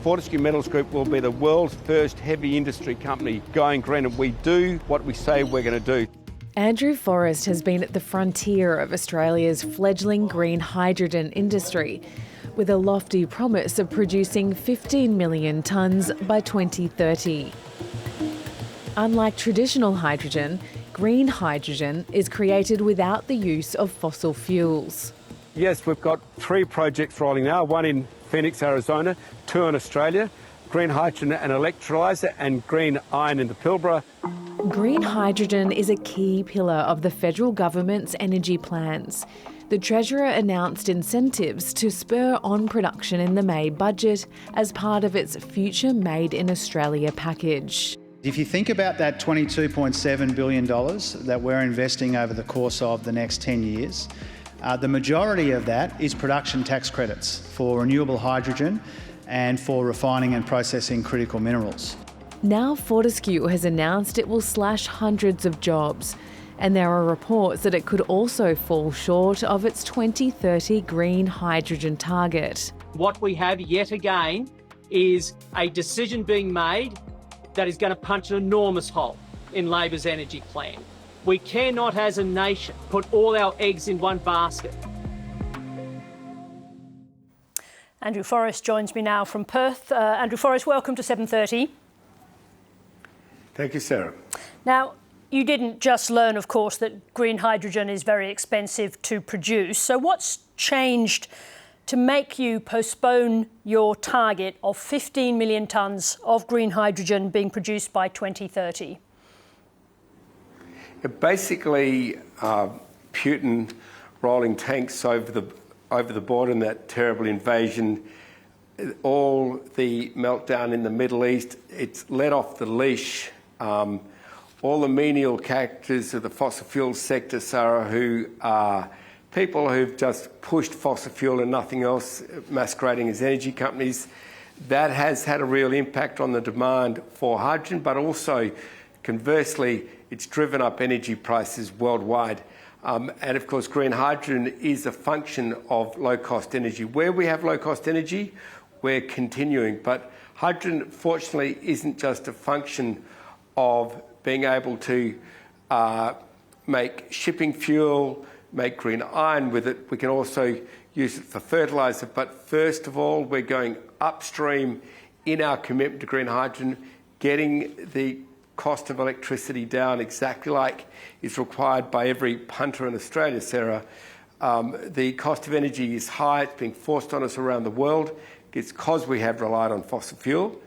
Fortescue Metals Group will be the world's first heavy industry company going green, and we do what we say we're going to do. Andrew Forrest has been at the frontier of Australia's fledgling green hydrogen industry, with a lofty promise of producing 15 million tonnes by 2030. Unlike traditional hydrogen, green hydrogen is created without the use of fossil fuels. Yes, we've got 3 projects rolling now, one in Phoenix, Arizona, 2 in Australia, green hydrogen and electrolyser, and green iron in the Pilbara. Green hydrogen is a key pillar of the federal government's energy plans. The Treasurer announced incentives to spur on production in the May budget as part of its Future Made in Australia package. If you think about that $22.7 billion that we're investing over the course of the next 10 years, the majority of that is production tax credits for renewable hydrogen and for refining and processing critical minerals. Now Fortescue has announced it will slash hundreds of jobs, and there are reports that it could also fall short of its 2030 green hydrogen target. What we have yet again is a decision being made that is going to punch an enormous hole in Labor's energy plan. We cannot, as a nation, put all our eggs in one basket. Andrew Forrest joins me now from Perth. Andrew Forrest, welcome to 7:30. Thank you, Sarah. Now, you didn't just learn, of course, that green hydrogen is very expensive to produce. So what's changed to make you postpone your target of 15 million tonnes of green hydrogen being produced by 2030? Basically, Putin rolling tanks over the border in that terrible invasion, all the meltdown in the Middle East, it's let off the leash. All the menial characters of the fossil fuel sector, Sarah, who are people who've just pushed fossil fuel and nothing else, masquerading as energy companies, that has had a real impact on the demand for hydrogen, but also, conversely, it's driven up energy prices worldwide. And of course, green hydrogen is a function of low-cost energy. Where we have low-cost energy, we're continuing. But hydrogen, fortunately, isn't just a function of being able to make shipping fuel, make green iron with it. We can also use it for fertiliser. But first of all, we're going upstream in our commitment to green hydrogen, getting the cost of electricity down exactly like is required by every punter in Australia, Sarah. The cost of energy is high. It's being forced on us around the world. It's because we have relied on fossil fuel.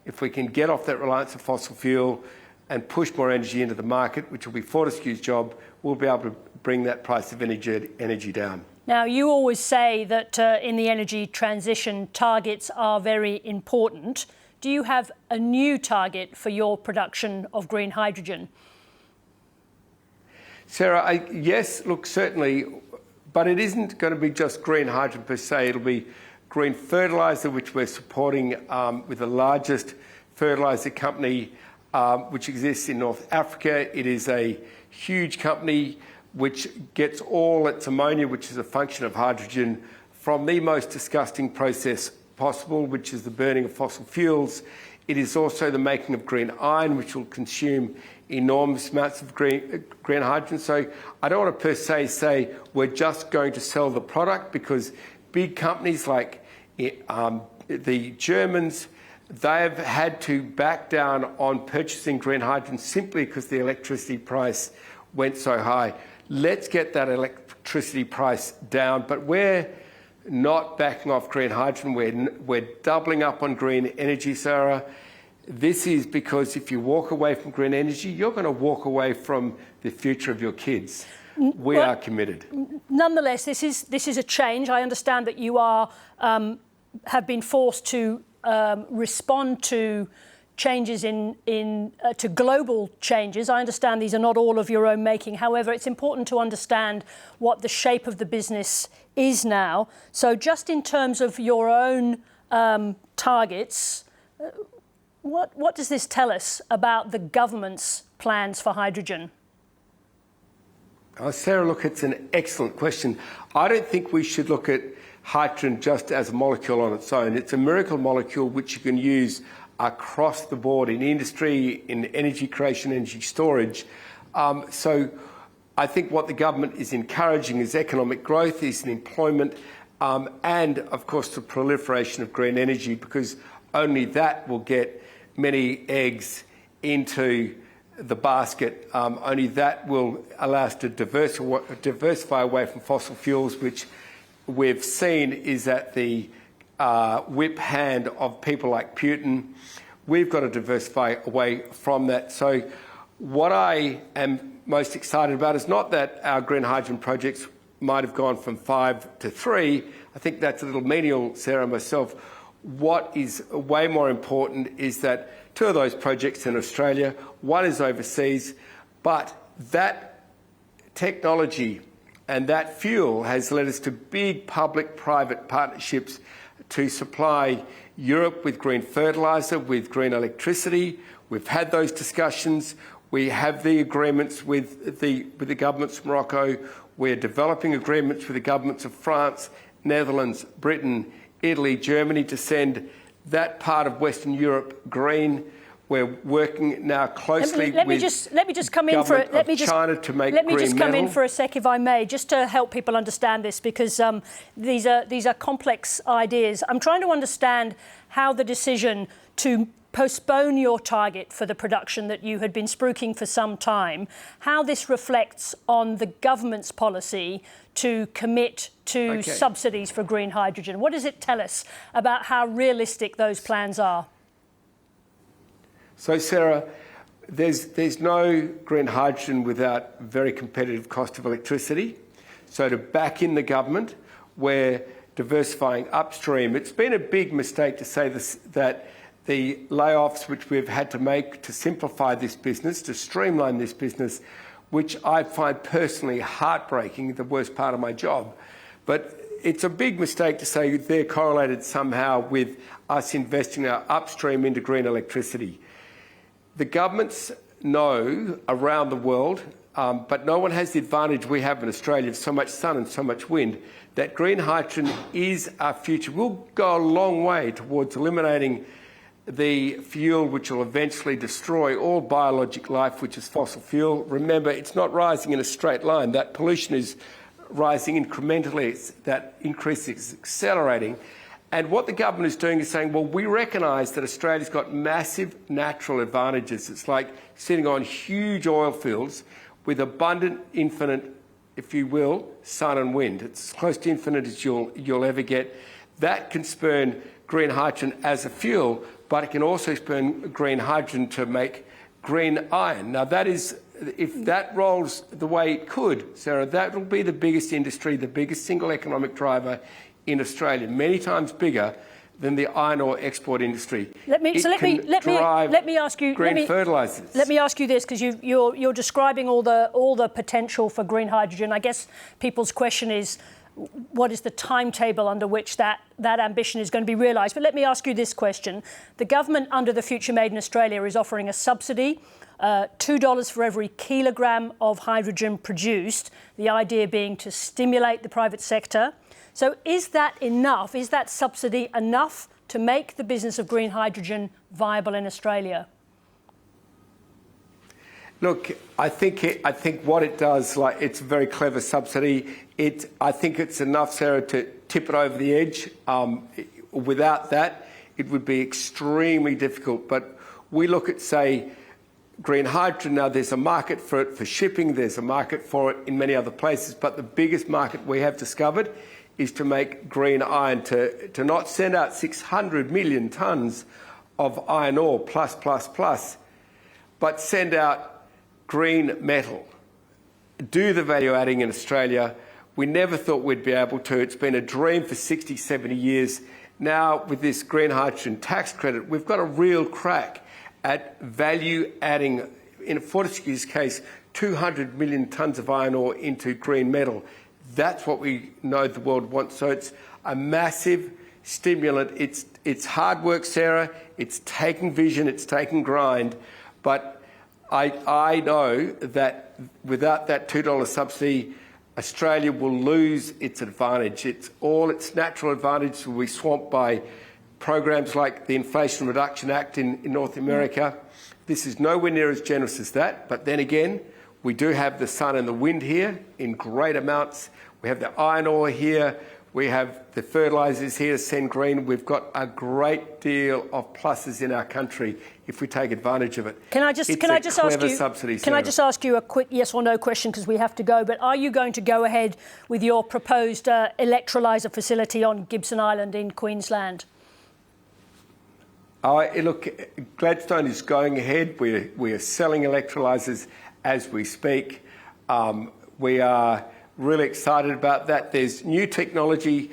If we can get off that reliance on fossil fuel and push more energy into the market, which will be Fortescue's job, we'll be able to bring that price of energy down. Now, you always say that in the energy transition, targets are very important. Do you have a new target for your production of green hydrogen? Sarah, yes, look, certainly, but it isn't going to be just green hydrogen per se. It'll be green fertiliser, which we're supporting with the largest fertiliser company which exists in North Africa. It is a huge company which gets all its ammonia, which is a function of hydrogen, from the most disgusting process possible, which is the burning of fossil fuels. It is also the making of green iron, which will consume enormous amounts of green hydrogen. So I don't want to per se say we're just going to sell the product, because big companies like the Germans, they've had to back down on purchasing green hydrogen simply because the electricity price went so high. Let's get that electricity price down, but we're not backing off green hydrogen. We're doubling up on green energy, Sarah. This is because if you walk away from green energy, you're going to walk away from the future of your kids. We are committed. Nonetheless, this is a change. I understand that you are have been forced to respond to changes to global changes. I understand these are not all of your own making. However, it's important to understand what the shape of the business is now. So just in terms of your own targets, what does this tell us about the government's plans for hydrogen? Sarah, look, it's an excellent question. I don't think we should look at hydrogen just as a molecule on its own. It's a miracle molecule which you can use across the board in industry, in energy creation, energy storage. So I think what the government is encouraging is economic growth, is employment, and of course the proliferation of green energy, because only that will get many eggs into the basket. Only that will allow us to diversify away from fossil fuels, which we've seen is at the whip hand of people like Putin. We've got to diversify away from that. So what I am most excited about is not that our green hydrogen projects might have gone from 5 to 3. I think that's a little menial, Sarah, myself. What is way more important is that 2 of those projects in Australia, 1 is overseas, but that technology and that fuel has led us to big public-private partnerships to supply Europe with green fertiliser, with green electricity. We've had those discussions. We have the agreements with the governments of Morocco. We're developing agreements with the governments of France, Netherlands, Britain, Italy, Germany to send that part of Western Europe green. We're working now closely let me just come in for China to make green metal. Let me just come in for a sec, if I may, just to help people understand this, because these are complex ideas. I'm trying to understand how the decision to postpone your target for the production that you had been spruiking for some time, how this reflects on the government's policy to commit to subsidies for green hydrogen. What does it tell us about how realistic those plans are? So, Sarah, there's no green hydrogen without very competitive cost of electricity. So to back in the government, we're diversifying upstream. It's been a big mistake to say this, that the layoffs which we've had to make to simplify this business, to streamline this business, which I find personally heartbreaking, the worst part of my job. But it's a big mistake to say they're correlated somehow with us investing our upstream into green electricity. The governments know around the world, but no one has the advantage we have in Australia of so much sun and so much wind, that green hydrogen is our future. We'll go a long way towards eliminating the fuel which will eventually destroy all biologic life, which is fossil fuel. Remember, it's not rising in a straight line. That pollution is rising incrementally. That increase is accelerating. And what the government is doing is saying, well, we recognise that Australia's got massive natural advantages. It's like sitting on huge oil fields with abundant, infinite, if you will, sun and wind. It's as close to infinite as you'll ever get. That can spurn green hydrogen as a fuel, but it can also spurn green hydrogen to make green iron. Now, that is, if that rolls the way it could, Sarah, that will be the biggest industry, the biggest single economic driver in Australia, many times bigger than the iron ore export industry. Let me ask you green fertilizers. Let me ask you this, because you're describing all the potential for green hydrogen. I guess people's question is, what is the timetable under which that ambition is going to be realised? But let me ask you this question. The government under the Future Made in Australia is offering a subsidy, $2 for every kilogram of hydrogen produced, the idea being to stimulate the private sector. So is that enough? Is that subsidy enough to make the business of green hydrogen viable in Australia? Look, I think what it does, like, it's a very clever subsidy. I think it's enough, Sarah, to tip it over the edge. Without that, it would be extremely difficult. But we look at, say, green hydrogen. Now, there's a market for it for shipping. There's a market for it in many other places. But the biggest market we have discovered is to make green iron, to not send out 600 million tonnes of iron ore plus, but send out green metal. Do the value adding in Australia. We never thought we'd be able to. It's been a dream for 60, 70 years. Now, with this green hydrogen tax credit, we've got a real crack at value adding, in Fortescue's case, 200 million tonnes of iron ore into green metal. That's what we know the world wants. So it's a massive stimulant. It's hard work, Sarah. It's taking vision. It's taking grind. But I know that without that $2 subsidy, Australia will lose its advantage. All its natural advantage will be swamped by programs like the Inflation Reduction Act in North America. This is nowhere near as generous as that, but then again, we do have the sun and the wind here in great amounts. We have the iron ore here. We have the fertilisers here to send green. We've got a great deal of pluses in our country if we take advantage of it. Can I just ask you a quick yes or no question, because we have to go, but are you going to go ahead with your proposed electrolyser facility on Gibson Island in Queensland? Look, Gladstone is going ahead. We are selling electrolysers as we speak. We are really excited about that. There's new technology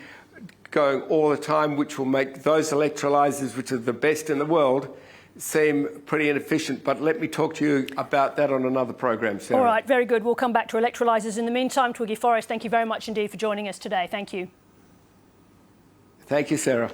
going all the time which will make those electrolysers, which are the best in the world, seem pretty inefficient. But let me talk to you about that on another program, Sarah. All right, very good. We'll come back to electrolysers. In the meantime, Twiggy Forrest, thank you very much indeed for joining us today. Thank you. Thank you, Sarah.